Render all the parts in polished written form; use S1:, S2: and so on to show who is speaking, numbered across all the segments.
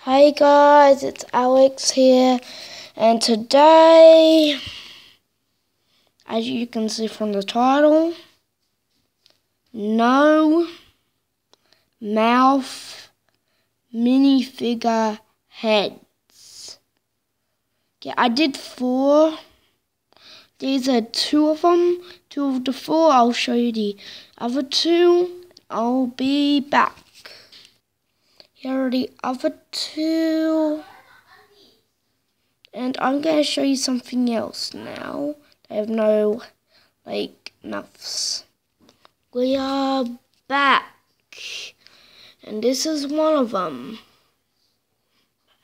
S1: Hey guys, it's Alex here, and today, as you can see from the title, no mouth minifigure heads. Yeah, I did 4. These are 2 of them. 2 of the 4. I'll show you the other 2. I'll be back. Here are the other 2. And I'm going to show you something else now. They have no, mouths. We are back. And this is one of them.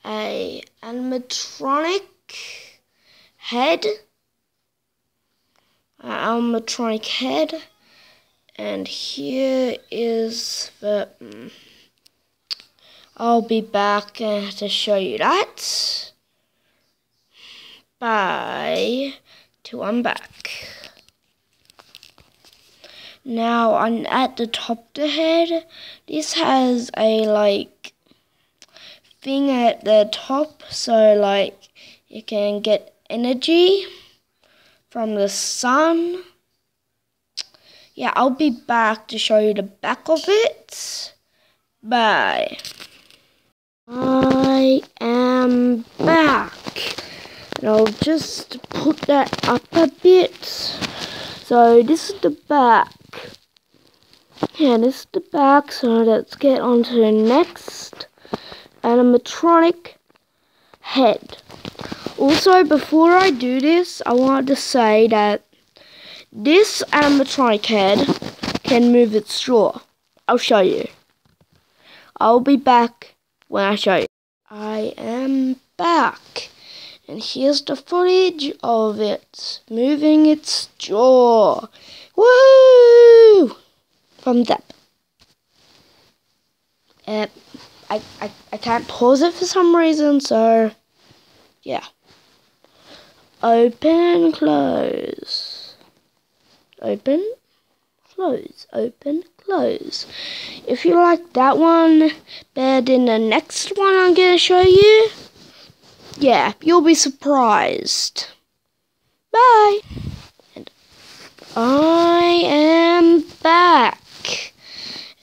S1: A animatronic head. Animatronic head. And here is the... I'll be back to show you that. Bye, till I'm back. Now, I'm at the top of the head. This has a, thing at the top, so, you can get energy from the sun. Yeah, I'll be back to show you the back of it. Bye. I am back. And I'll just put that up a bit. So this is the back. Yeah, this is the back. So let's get on to the next animatronic head. Also, before I do this, I wanted to say that this animatronic head can move its jaw. I'll show you. I'll be back when I show you. I am back. And here's the footage of it moving its jaw. Woo! Thumbs up. I can't pause it for some reason, so yeah. Open, close. Open, close. Open, close. If you like that one better than the next one I'm going to show you, yeah, you'll be surprised. Bye. And I am back.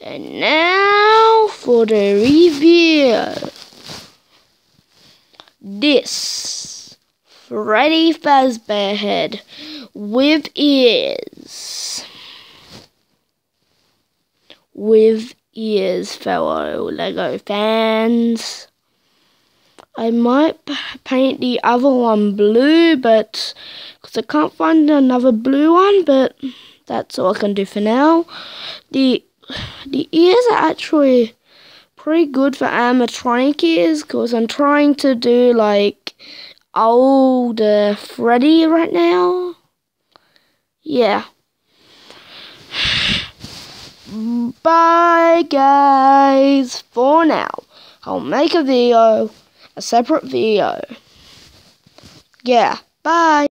S1: And now for the review. This Freddy Fazbear head with ears. With ears, fellow Lego fans. I might paint the other one blue, but because I can't find another blue one, but that's all I can do for now. The ears are actually pretty good for animatronic ears, because I'm trying to do old Freddy right now. Yeah. Bye guys for now. I'll make a separate video. Yeah, bye.